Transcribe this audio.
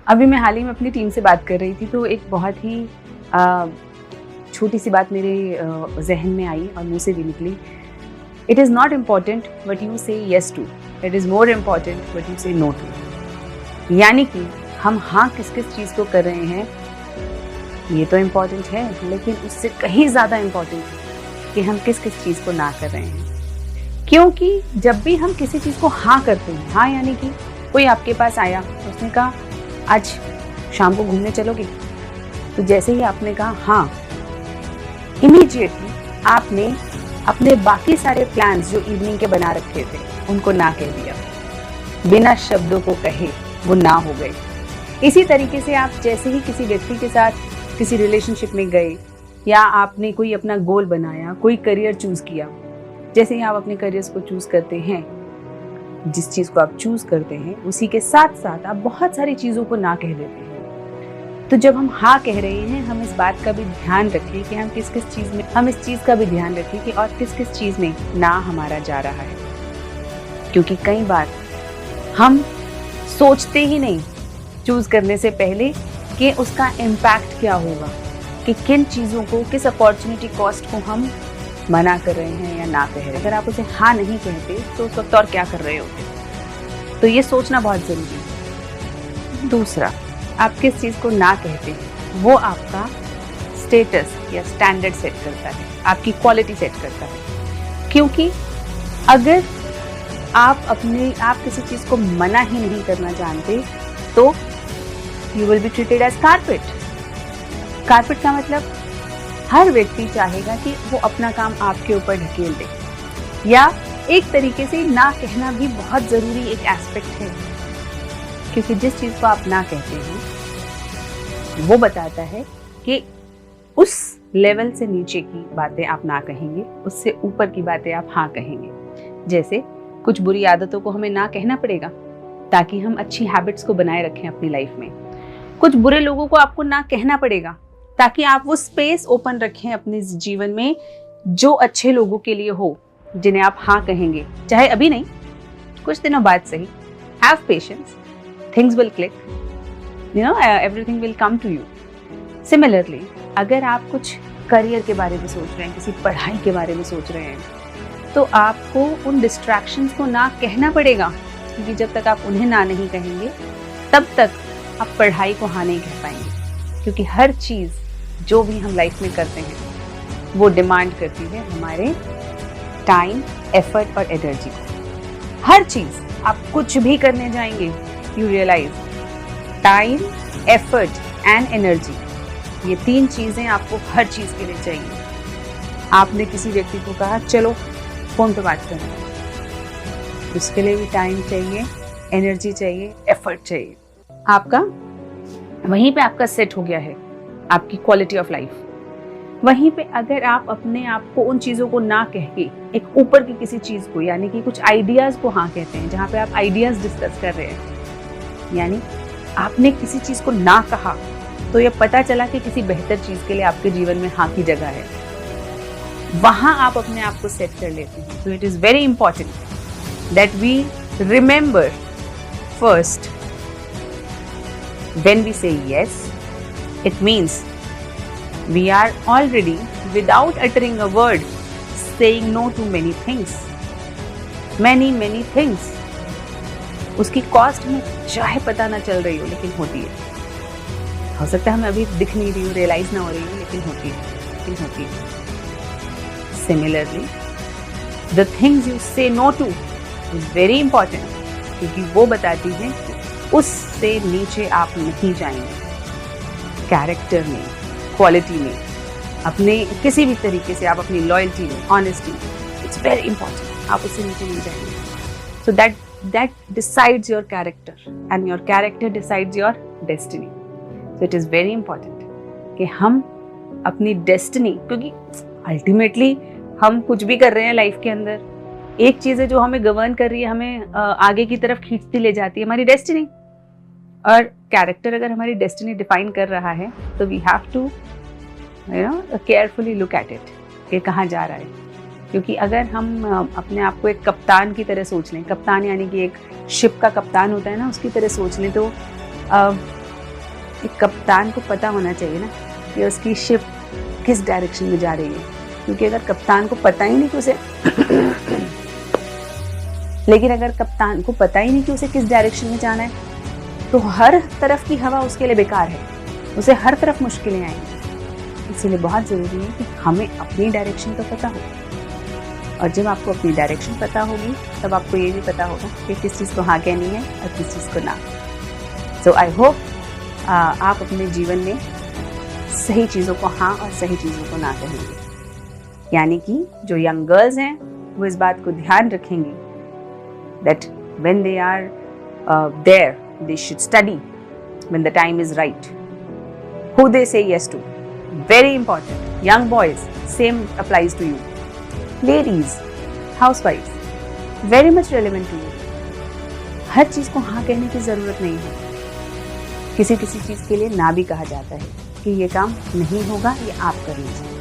अभी मैं हाल ही में अपनी टीम से बात कर रही थी, तो एक बहुत ही छोटी सी बात मेरे जहन में आई और मुंह से भी निकली। It is not important what you say yes to, it is more important what you say no to. यानी कि हम हाँ किस किस चीज़ को कर रहे हैं ये तो इम्पॉर्टेंट है, लेकिन उससे कहीं ज़्यादा इम्पॉर्टेंट है कि हम किस किस चीज़ को ना कर रहे हैं। क्योंकि जब भी हम किसी चीज़ को हाँ करते हैं, हाँ यानी कि कोई आपके पास आया, उसने कहा आज शाम को घूमने चलोगे, तो जैसे ही आपने कहा हाँ, इमीडिएटली आपने अपने बाकी सारे प्लान्स जो इवनिंग के बना रखे थे उनको ना कह दिया, बिना शब्दों को कहे वो ना हो गए। इसी तरीके से आप जैसे ही किसी व्यक्ति के साथ किसी रिलेशनशिप में गए या आपने कोई अपना गोल बनाया, कोई करियर चूज किया, जैसे ही आप अपने करियर्स को चूज करते हैं, जिस चीज को आप चूज करते हैं उसी के साथ साथ आप बहुत सारी चीजों को ना कह देते हैं। तो जब हम हाँ कह रहे हैं, हम इस बात का भी ध्यान रखें कि हम किस किस चीज में, हम इस चीज का भी ध्यान रखें कि और किस किस चीज में ना हमारा जा रहा है। क्योंकि कई बार हम सोचते ही नहीं चूज करने से पहले कि उसका इम्पैक्ट क्या होगा, कि किन चीज़ों को, किस अपॉर्चुनिटी कॉस्ट को हम मना कर रहे हैं या ना कह रहे हैं। अगर आप उसे हाँ नहीं कहते तो उस वक्त और क्या कर रहे होते, तो ये सोचना बहुत ज़रूरी है। दूसरा, आप किस चीज़ को ना कहते हैं वो आपका स्टेटस या स्टैंडर्ड सेट करता है, आपकी क्वालिटी सेट करता है। क्योंकि अगर आप किसी चीज़ को मना ही नहीं करना जानते तो you will be treated as carpet। Carpet का मतलब हर व्यक्ति चाहेगा कि वो अपना काम आपके ऊपर ढकेल दे, या एक तरीके से ना कहना भी बहुत ज़रूरी एक एस्पेक्ट है। क्योंकि जिस चीज़ को आप ना कहते हैं वो बताता है कि उस लेवल से नीचे की बातें आप ना कहेंगे, उससे ऊपर की बातें आप हाँ कहेंगे। जैसे कुछ बुरी आदतों को हमें ना कहना पड़ेगा ताकि हम अच्छी हैबिट्स को बनाए रखें अपनी लाइफ में। कुछ बुरे लोगों को आपको ना कहना पड़ेगा ताकि आप वो स्पेस ओपन रखें अपने जीवन में जो अच्छे लोगों के लिए हो, जिन्हें आप हाँ कहेंगे, चाहे अभी नहीं, कुछ दिनों बाद सही। Have patience, things will click, everything will come to you. Similarly, अगर आप कुछ करियर के बारे में सोच रहे हैं, किसी पढ़ाई के बारे में सोच रहे हैं, तो आपको उन डिस्ट्रैक्शंस को ना कहना पड़ेगा। क्योंकि जब तक आप उन्हें ना नहीं कहेंगे तब तक आप पढ़ाई को हाँ नहीं कह पाएंगे। क्योंकि हर चीज़ जो भी हम लाइफ में करते हैं वो डिमांड करती है हमारे टाइम, एफर्ट और एनर्जी को। हर चीज़, आप कुछ भी करने जाएंगे, you realise time, effort and energy, ये तीन चीज़ें आपको हर चीज़ के लिए चाहिए। आपने किसी व्यक्ति को कहा चलो फ़ोन पे बात करना है, उसके लिए भी टाइम चाहिए, एनर्जी चाहिए, एफर्ट चाहिए। आपका वहीं पे आपका सेट हो गया है आपकी क्वालिटी ऑफ लाइफ। वहीं पे अगर आप अपने आप को उन चीज़ों को ना कह के एक ऊपर की किसी चीज़ को, यानी कि कुछ आइडियाज़ को हाँ कहते हैं, जहाँ पे आप आइडियाज़ डिस्कस कर रहे हैं, यानी आपने किसी चीज़ को ना कहा तो ये पता चला कि किसी बेहतर चीज़ के लिए आपके जीवन में हाँ की जगह है, वहाँ आप अपने आप को सेट कर लेते हैं। तो it is very important that we remember first, when we say yes, it means we are already, without uttering a word, saying no to many things, many things। उसकी कॉस्ट हमें चाहे पता ना चल रही हो लेकिन होती है। हो सकता है हमें अभी दिख नहीं रही हो, रियलाइज ना हो रही हो, लेकिन होती है। Similarly, the things you say no to is very important, क्योंकि वो बताती है उससे नीचे आप नहीं जाएंगे। कैरेक्टर में, क्वालिटी में, अपने किसी भी तरीके से आप अपनी लॉयल्टी में, ऑनेस्टी में, इट्स वेरी इंपॉर्टेंट, आप उससे नीचे नहीं जाएंगे। So that decides your character and your character decides your destiny. So it is very important कि हम अपनी डेस्टिनी, क्योंकि अल्टीमेटली हम कुछ भी कर रहे हैं लाइफ के अंदर, एक चीज़ है जो हमें गवर्न कर रही है, हमें आगे की तरफ खींचती ले जाती है, हमारी डेस्टिनी। और कैरेक्टर अगर हमारी डेस्टिनी डिफाइन कर रहा है तो we have to carefully look at it कि कहाँ जा रहा है। क्योंकि अगर हम अपने आप को एक कप्तान की तरह सोच लें, कप्तान यानी कि एक शिप का कप्तान होता है ना, उसकी तरह सोच लें, तो एक कप्तान को पता होना चाहिए ना कि उसकी शिप किस डायरेक्शन में जा रही है, क्योंकि अगर कप्तान को पता ही नहीं कि उसे लेकिन अगर कप्तान को पता ही नहीं कि उसे किस डायरेक्शन में जाना है तो हर तरफ की हवा उसके लिए बेकार है, उसे हर तरफ मुश्किलें आएंगी। इसलिए बहुत ज़रूरी है कि हमें अपनी डायरेक्शन तो पता हो, और जब आपको अपनी डायरेक्शन पता होगी तब आपको ये भी पता होगा कि किस चीज़ को हाँ कहनी है और किस चीज़ को ना। सो आई होप आप अपने जीवन में सही चीज़ों को हाँ और सही चीज़ों को ना कहेंगे। यानी कि जो यंग गर्ल्स हैं वो इस बात को ध्यान रखेंगी that when they are there, they should study when the time is right. Who they say yes to. Very important. Young boys, same applies to you. Ladies, housewives, very much relevant to you. हर चीज़ को हाँ कहने की ज़रूरत नहीं है। किसी किसी चीज़ के लिए ना भी कहा जाता है कि ये काम नहीं होगा, ये आप कर लीजिए।